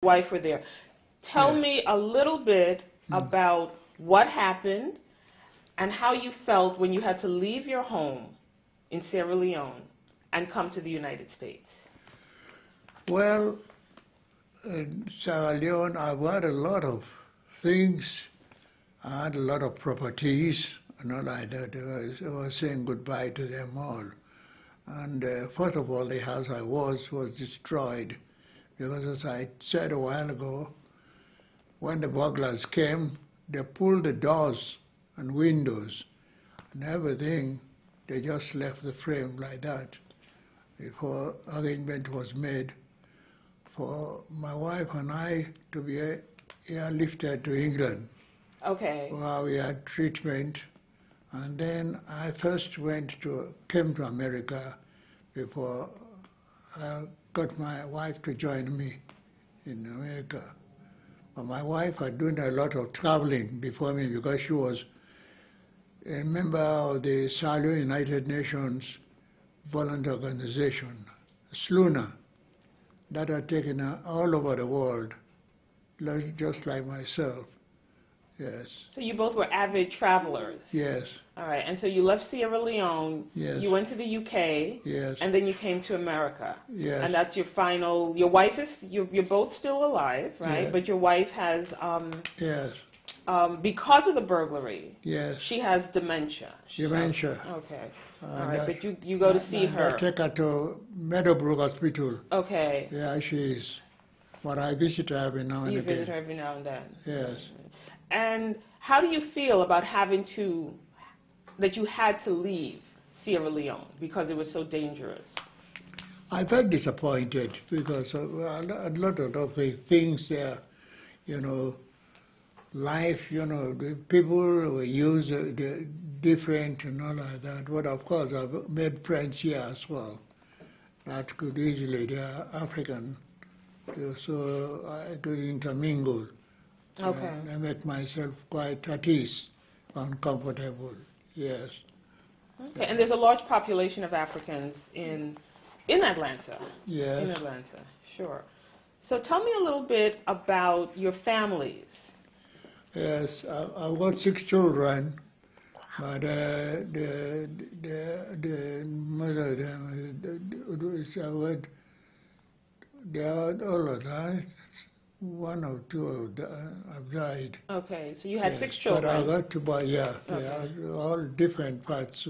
wife were there. Tell Yeah. me a little bit about what happened and how you felt when you had to leave your home in Sierra Leone and come to the United States. Well, in Sierra Leone, I've had a lot of things. I had a lot of properties and all like that. I was saying goodbye to them all. And first of all, the house I was destroyed. Because as I said a while ago, when the burglars came, they pulled the doors and windows and everything. They just left the frame like that before arrangement was made for my wife and I to be airlifted to England. Okay. Where we had treatment. And then I first came to America before I got my wife to join me in America. But my wife had done a lot of traveling before me because she was a member of the Sierra Leone United Nations Volunteer Organization, SLUNA, that had taken her all over the world, just like myself. Yes. So you both were avid travelers. Yes. All right. And so you left Sierra Leone. Yes. You went to the UK. Yes. And then you came to America. Yes. And that's your final. Your wife is. You're both still alive, right? Yes. But your wife has. Yes. Because of the burglary. Yes. She has dementia. Dementia. Okay. All right. But you go to see her. I take her to Meadowbrook Hospital. Okay. Yeah, she is. But I visit her every now and You again. visit her every now and then. Yes. And how do you feel about that you had to leave Sierra Leone because it was so dangerous? I felt disappointed because a lot of the things there, life, the people were used different and all like that. But of course, I've made friends here as well that could easily, they are African, so I could intermingle. Okay. I make myself quite at ease and comfortable, yes. Okay, and there's a large population of Africans in Atlanta. Yes. In Atlanta, sure. So tell me a little bit about your families. Yes, I've got 6 children, but the mother of them, they are all alive. 1 or 2 have died. Okay, so you had yes, 6 children. But I got to buy, yeah, okay. They are all different parts.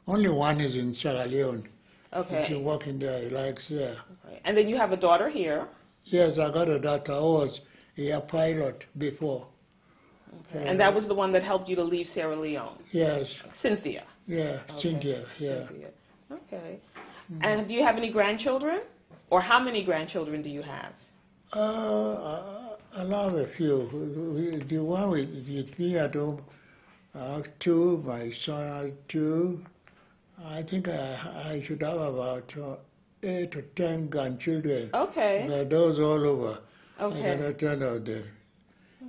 Only one is in Sierra Leone. Okay. She's working there, he likes there. Okay. And then you have a daughter here. Yes, I got a daughter who was a pilot before. Okay. And that was the one that helped you to leave Sierra Leone? Yes. Cynthia? Yeah, okay. Cynthia, yeah. Cynthia. Okay. And do you have any grandchildren? Or how many grandchildren do you have? I love a few. The one with me at home, 2, my son has 2. I think I should have about 8 or 10 grandchildren. Okay. But those all over. Okay. I cannot tell out there.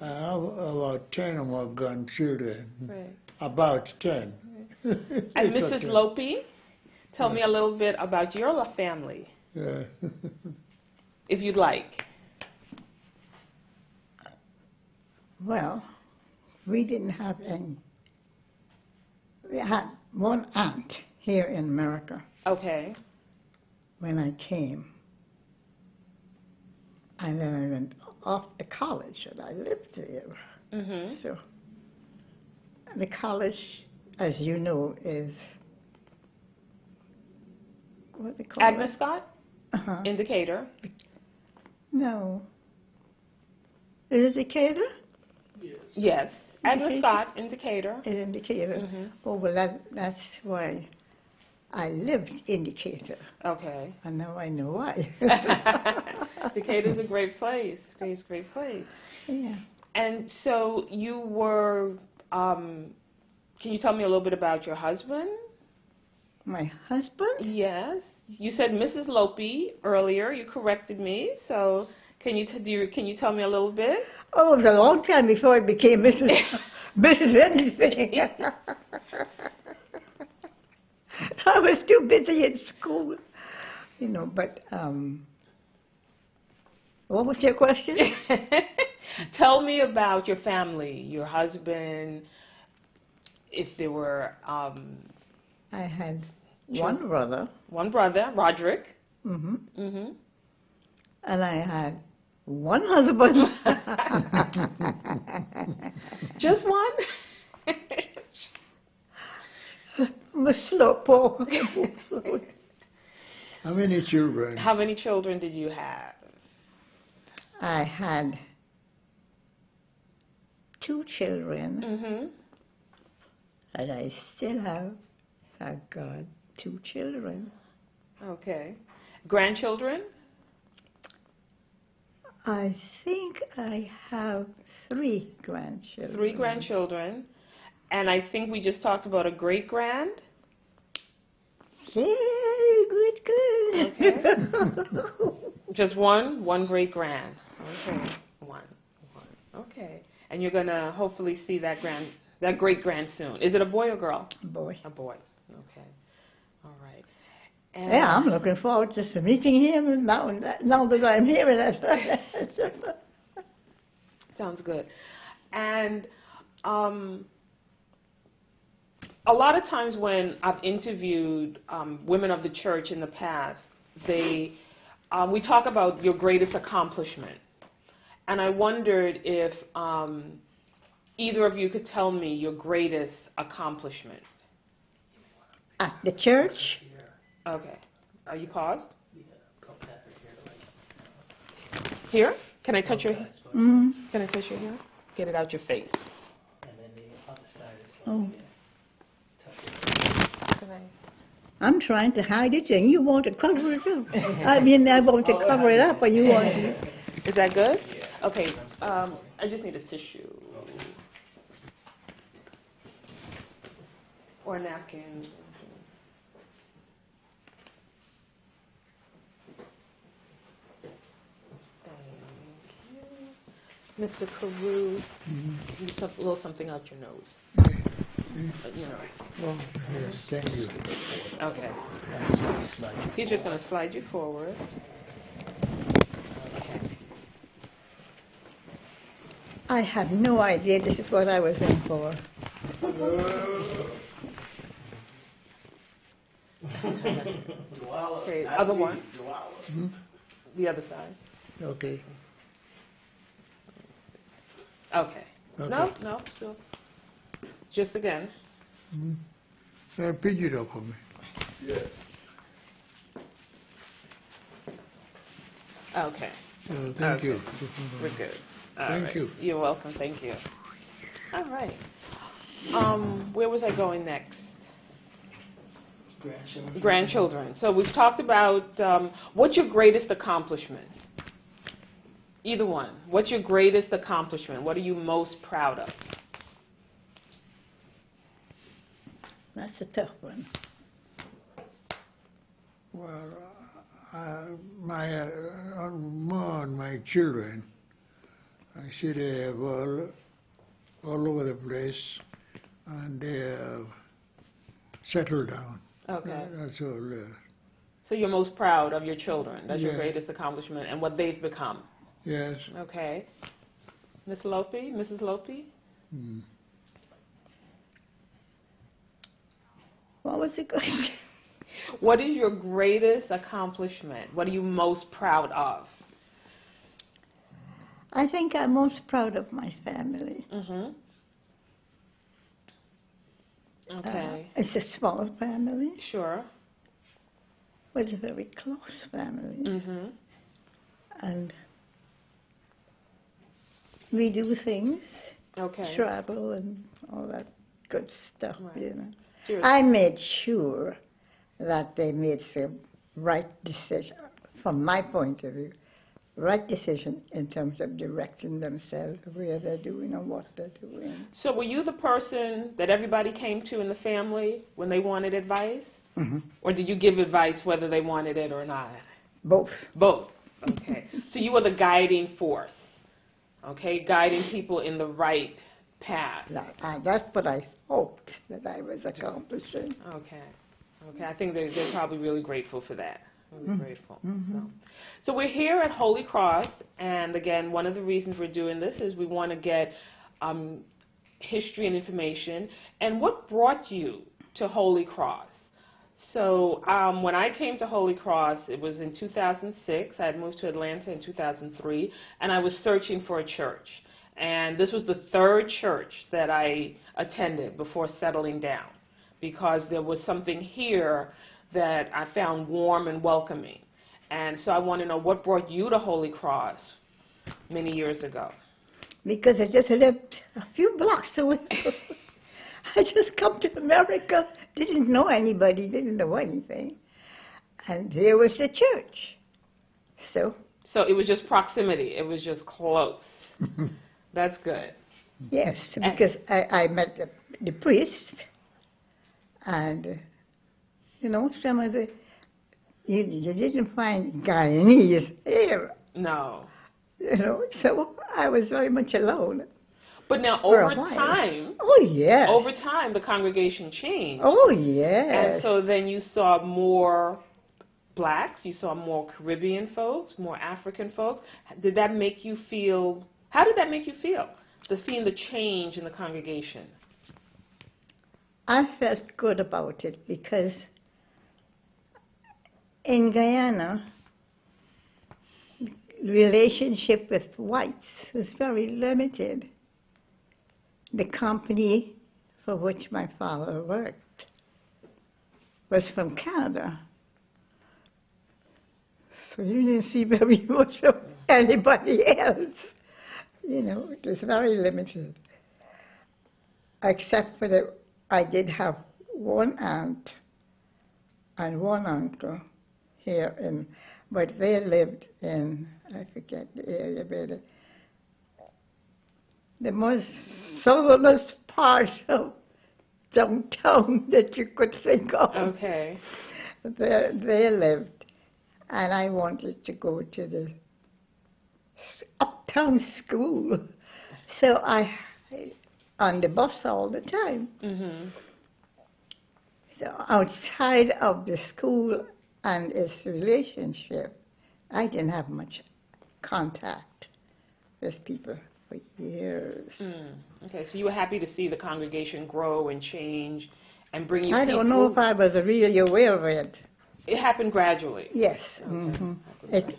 I have about 10 or more grandchildren. Right. About 10. Right. And Mrs. Lopi, tell me a little bit about your family. Yeah. If you'd like. Well, we didn't have any. We had one aunt here in America. Okay. When I came. And then I went off to college and I lived there. Mm-hmm. So the college, as you know, is what they call Agnes it? Scott? Uh-huh. In Decatur? No. Is it Decatur? Yes. Agnes Scott in Decatur. In Decatur. Mm-hmm. Oh, well, that's why I lived in Decatur. Okay. And now I know why. Decatur's a great place. It's a great place. Yeah. And so you were, can you tell me a little bit about your husband? My husband? Yes. You said Mrs. Lopi earlier. You corrected me. So can you tell me a little bit? Oh, it was a long time before I became Mrs. Mrs. anything. I was too busy in school, but What was your question? Tell me about your family, your husband, if there were I had one brother. one brother, Roderick. Hmm. Mm-hmm. And I had one husband. Just one? The slowpoke. How many children? How many children did you have? I had 2 children, Mm-hmm. and I still have, thank God, 2 children. Okay. Grandchildren? I think I have 3 grandchildren. 3 grandchildren. And I think we just talked about a great-grand? Very good, good. Just one great-grand. Okay. One. Okay. And you're going to hopefully see that great-grand soon. Is it a boy or girl? Boy. A boy. Okay. All right. And Yeah, I'm looking forward to meeting him now that I'm here. Sounds good. And a lot of times when I've interviewed women of the church in the past, we talk about your greatest accomplishment. And I wondered if either of you could tell me your greatest accomplishment. At the church? Okay. Are you paused? Here? Can I touch your hair? Mm. Can I touch your hair? Get it out your face. And then the other side is Oh. Can I? I'm trying to hide it, and you want to cover it up. I mean, I want to cover it up, but you want to. Is that good? Okay. I just need a tissue. Or a napkin. Mr. Carew, a little something out your nose. You know. Oh, yes, thank you. Okay. slide. He's just going to slide you forward. Okay. I have no idea this is what I was in for. Okay, other one. Hmm? The other side. Okay. Okay. Okay. No, still. Just again. Hmm? Pinch it up for me. Okay. Thank Okay. you. We're good. All Thank right. you. You're welcome. Thank you. All right. Where was I going next? Grandchildren. Grandchildren. So we've talked about what's your greatest accomplishment? Either one. What's your greatest accomplishment? What are you most proud of? That's a tough one. Well, on my children, I see they have all over the place, and they have settled down. Okay. That's all. So you're most proud of your children. That's your Yeah. greatest accomplishment and what they've become. Yes. Okay. Miss Lopi, Mrs. Lopi? Hmm. What was the question? What is your greatest accomplishment? What are you most proud of? I think I'm most proud of my family. Mm-hmm. Okay. It's a small family, Sure. but it's a very close family. Mm-hmm. And we do things, Okay. travel and all that good stuff, Right. you know. Sure. I made sure that they made the right decision, from my point of view, right decision in terms of directing themselves, where they're doing and what they're doing. So were you the person that everybody came to in the family when they wanted advice? Mm-hmm. Or did you give advice whether they wanted it or not? Both. Both. Okay. So you were the guiding force. Okay, guiding people in the right path. That's what I hoped that I was accomplishing. Okay. Okay. I think they're probably really grateful for that. Really grateful. So we're here at Holy Cross, and again, one of the reasons we're doing this is we want to get history and information. And what brought you to Holy Cross? So when I came to Holy Cross, it was in 2006. I had moved to Atlanta in 2003, and I was searching for a church. And this was the third church that I attended before settling down, because there was something here that I found warm and welcoming. And so I want to know, what brought you to Holy Cross many years ago? Because I just lived a few blocks away. I just come to America, didn't know anybody, didn't know anything. And there was the church. So it was just proximity. It was just close. That's good. yes, because I met the priest, and, some of the, you didn't find Guyanese here, No. so I was very much alone. But now For a over while. time, Oh, yes. over time, the congregation changed. Oh, yes. And so then you saw more blacks, you saw more Caribbean folks, more African folks. Did that make you feel, how did that make you feel, seeing the change in the congregation? I felt good about it because in Guyana, relationship with whites was very limited. The company for which my father worked was from Canada. So you didn't see very much of anybody else. It was very limited. Except for that I did have one aunt and one uncle here but they lived in, I forget the area, but the most southernest part of downtown that you could think of. Okay. There they lived, and I wanted to go to the uptown school, so I on the bus all the time. Mm-hmm. So outside of the school and its relationship, I didn't have much contact with people for years. Okay, so you were happy to see the congregation grow and change and bring you I people. don't know if I was really aware of it. It happened gradually. Yes. Okay.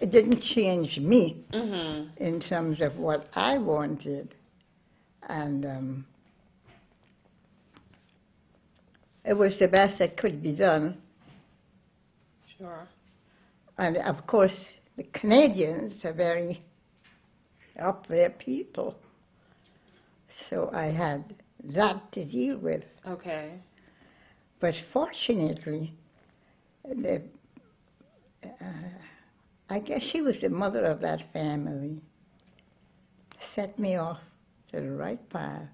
It didn't change me Mm-hmm. in terms of what I wanted. And it was the best that could be done. Sure. And of course, the Canadians are very up there people. So I had that to deal with. Okay. But fortunately, I guess she was the mother of that family, set me off to the right path.